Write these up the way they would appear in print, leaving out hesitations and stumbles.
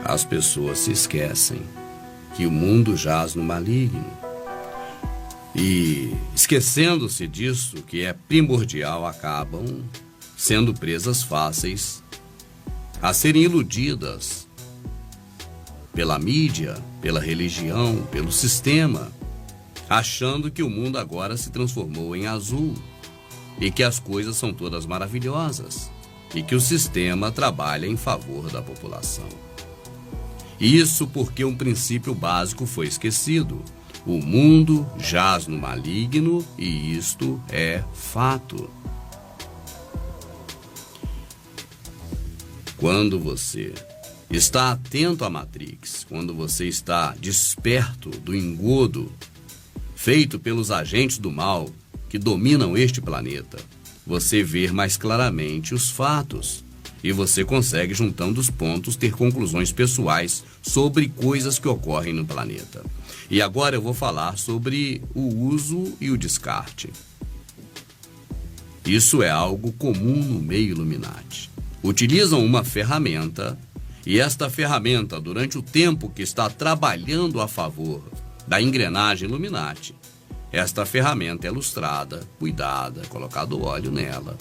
As pessoas se esquecem que o mundo jaz no maligno. E, esquecendo-se disso, que é primordial, acabam sendo presas fáceis a serem iludidas pela mídia, pela religião, pelo sistema, achando que o mundo agora se transformou em azul e que as coisas são todas maravilhosas e que o sistema trabalha em favor da população. Isso porque um princípio básico foi esquecido. O mundo jaz no maligno e isto é fato. Quando você está atento à Matrix, quando você está desperto do engodo feito pelos agentes do mal que dominam este planeta, você vê mais claramente os fatos e você consegue, juntando os pontos, ter conclusões pessoais sobre coisas que ocorrem no planeta. E agora eu vou falar sobre o uso e o descarte. Isso é algo comum no meio Illuminati. Utilizam uma ferramenta e esta ferramenta, durante o tempo que está trabalhando a favor da engrenagem Illuminati, esta ferramenta é lustrada, cuidada, colocado óleo nela,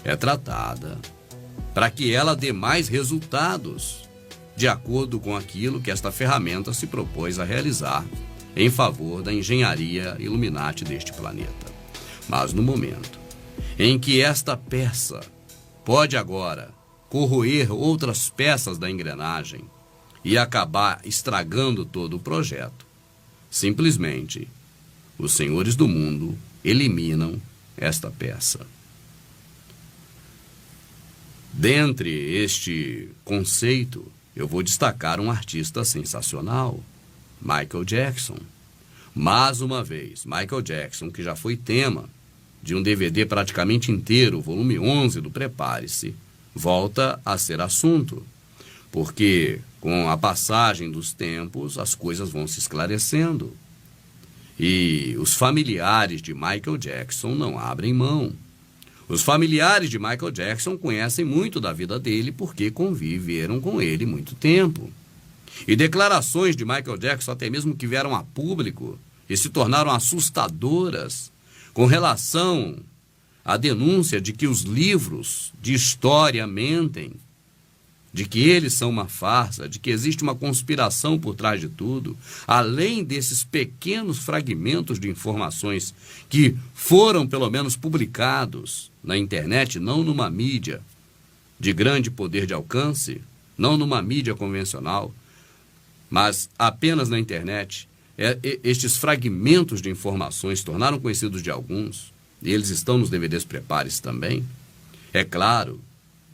é tratada para que ela dê mais resultados de acordo com aquilo que esta ferramenta se propôs a realizar em favor da engenharia Illuminati deste planeta. Mas no momento em que esta peça pode agora corroer outras peças da engrenagem e acabar estragando todo o projeto, simplesmente os senhores do mundo eliminam esta peça. Dentre este conceito, eu vou destacar um artista sensacional, Michael Jackson. Mais uma vez, Michael Jackson, que já foi tema de um DVD praticamente inteiro, volume 11 do Prepare-se, volta a ser assunto, porque com a passagem dos tempos as coisas vão se esclarecendo. E os familiares de Michael Jackson não abrem mão. Os familiares de Michael Jackson conhecem muito da vida dele porque conviveram com ele muito tempo. E declarações de Michael Jackson, até mesmo que vieram a público e se tornaram assustadoras com relação à denúncia de que os livros de história mentem, de que eles são uma farsa, de que existe uma conspiração por trás de tudo, além desses pequenos fragmentos de informações que foram pelo menos publicados na internet, não numa mídia de grande poder de alcance, não numa mídia convencional, mas apenas na internet. Estes fragmentos de informações tornaram conhecidos de alguns, e eles estão nos DVDs Prepare-se também. É claro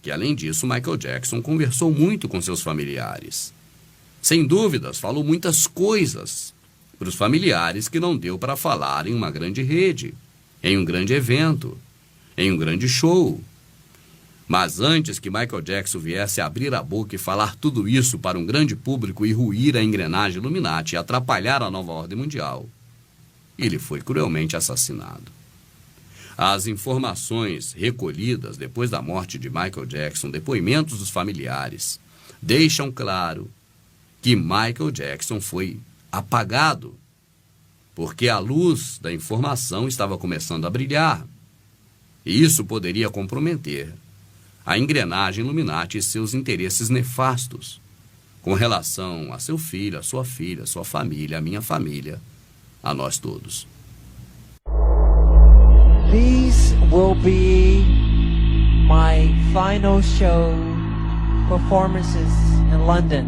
que, além disso, Michael Jackson conversou muito com seus familiares. Sem dúvidas, falou muitas coisas para os familiares que não deu para falar em uma grande rede, em um grande evento, em um grande show. Mas antes que Michael Jackson viesse a abrir a boca e falar tudo isso para um grande público e ruir a engrenagem Illuminati e atrapalhar a nova ordem mundial, ele foi cruelmente assassinado. As informações recolhidas depois da morte de Michael Jackson, depoimentos dos familiares, deixam claro que Michael Jackson foi apagado, porque a luz da informação estava começando a brilhar, e isso poderia comprometer a engrenagem Illuminati e seus interesses nefastos com relação a seu filho, a sua filha, a sua família, a minha família, a nós todos. These will be my final show performances in London.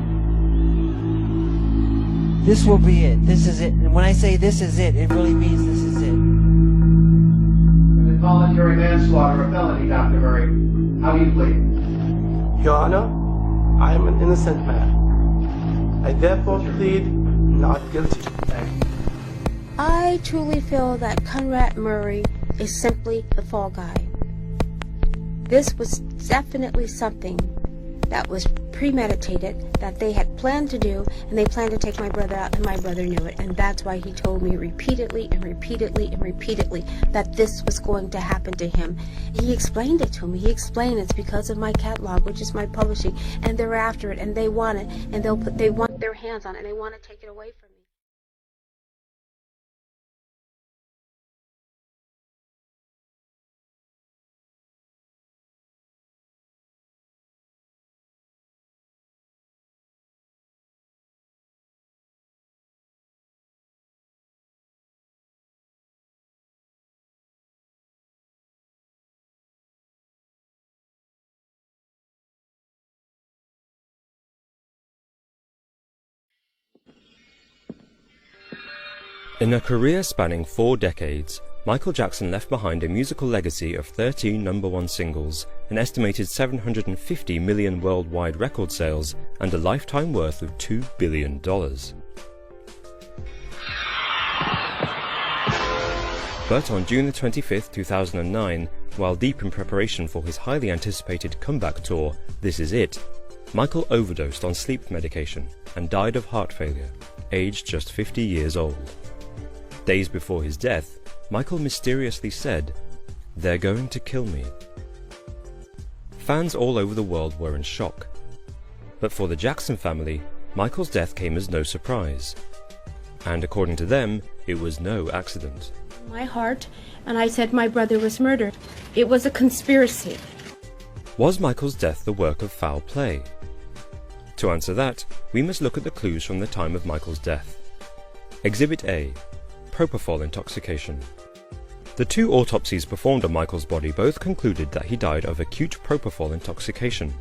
This will be it. This is it. And when I say this is it, it really means this is it. Voluntary manslaughter, a felony, Dr. Murray. How do you plead? Your Honor, I am an innocent man. I therefore plead not guilty. Thank you. I truly feel that Conrad Murray is simply the fall guy. This was definitely something that was premeditated, that they had planned to do, and they planned to take my brother out, and my brother knew it. And that's why he told me repeatedly and repeatedly and repeatedly that this was going to happen to him. He explained it to me. He explained it's because of my catalog, which is my publishing, and they're after it, and they want it, and they want their hands on it, and they want to take it away from me. In a career spanning 4 decades, Michael Jackson left behind a musical legacy of 13 #1 singles, an estimated 750 million worldwide record sales, and a lifetime worth of $2 billion. But on June 25, 2009, while deep in preparation for his highly anticipated comeback tour, This Is It, Michael overdosed on sleep medication and died of heart failure, aged just 50 years old. Days before his death, Michael mysteriously said, "They're going to kill me." Fans all over the world were in shock. But for the Jackson family, Michael's death came as no surprise. And according to them, it was no accident. My heart, and I said my brother was murdered. It was a conspiracy. Was Michael's death the work of foul play? To answer that, we must look at the clues from the time of Michael's death. Exhibit A: propofol intoxication. The 2 autopsies performed on Michael's body both concluded that he died of acute propofol intoxication.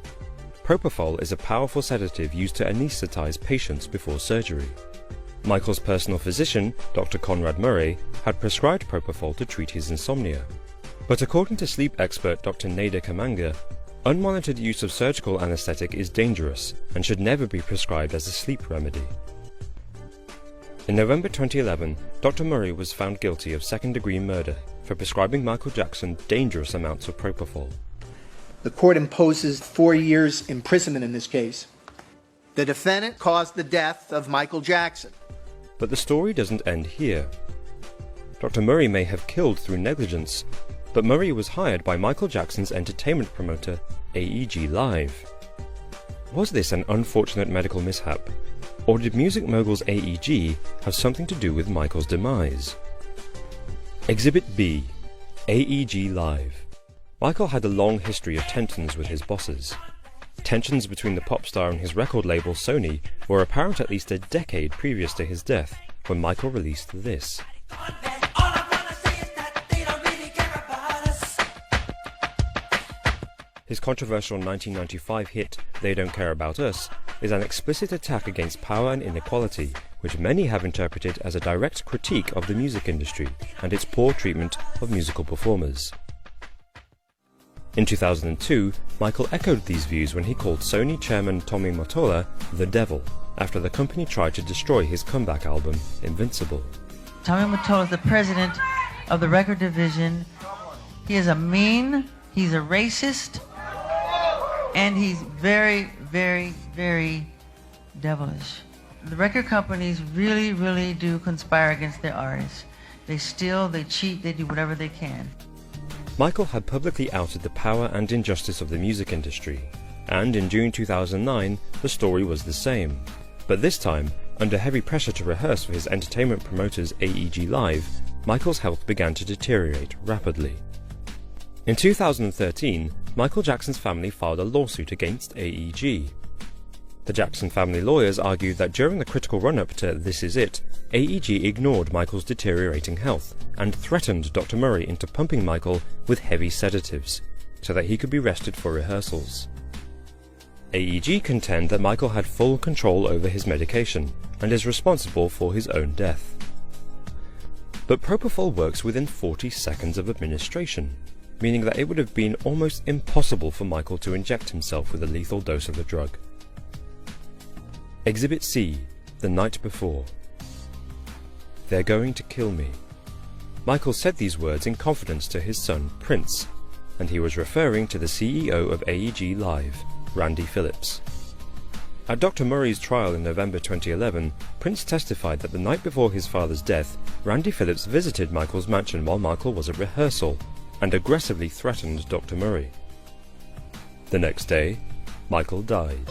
Propofol is a powerful sedative used to anesthetize patients before surgery. Michael's personal physician, Dr. Conrad Murray, had prescribed propofol to treat his insomnia. But according to sleep expert Dr. Nader Kamanga, unmonitored use of surgical anesthetic is dangerous and should never be prescribed as a sleep remedy. In November 2011, Dr. Murray was found guilty of second-degree murder for prescribing Michael Jackson dangerous amounts of propofol. The court imposes 4 years imprisonment in this case. The defendant caused the death of Michael Jackson. But the story doesn't end here. Dr. Murray may have killed through negligence, but Murray was hired by Michael Jackson's entertainment promoter, AEG Live. Was this an unfortunate medical mishap? Or did music moguls AEG have something to do with Michael's demise? Exhibit B: AEG Live. Michael had a long history of tensions with his bosses. Tensions between the pop star and his record label Sony were apparent at least a decade previous to his death, when Michael released this. His controversial 1995 hit, They Don't Care About Us, is an explicit attack against power and inequality, which many have interpreted as a direct critique of the music industry and its poor treatment of musical performers. In 2002, Michael echoed these views when he called Sony chairman Tommy Mottola the devil, after the company tried to destroy his comeback album, Invincible. Tommy Mottola is the president of the record division. He is a mean, he's a racist, and he's very, very, very devilish. The record companies really, really do conspire against their artists. They steal, they cheat, they do whatever they can. Michael had publicly outed the power and injustice of the music industry, and in June 2009, the story was the same. But this time, under heavy pressure to rehearse for his entertainment promoters AEG Live, Michael's health began to deteriorate rapidly. In 2013, Michael Jackson's family filed a lawsuit against AEG. The Jackson family lawyers argued that during the critical run-up to This Is It, AEG ignored Michael's deteriorating health and threatened Dr. Murray into pumping Michael with heavy sedatives, so that he could be rested for rehearsals. AEG contend that Michael had full control over his medication and is responsible for his own death. But propofol works within 40 seconds of administration, meaning that it would have been almost impossible for Michael to inject himself with a lethal dose of the drug. Exhibit C: The Night Before. They're going to kill me. Michael said these words in confidence to his son, Prince, and he was referring to the CEO of AEG Live, Randy Phillips. At Dr. Murray's trial in November 2011, Prince testified that the night before his father's death, Randy Phillips visited Michael's mansion while Michael was at rehearsal and aggressively threatened Dr. Murray. The next day, Michael died.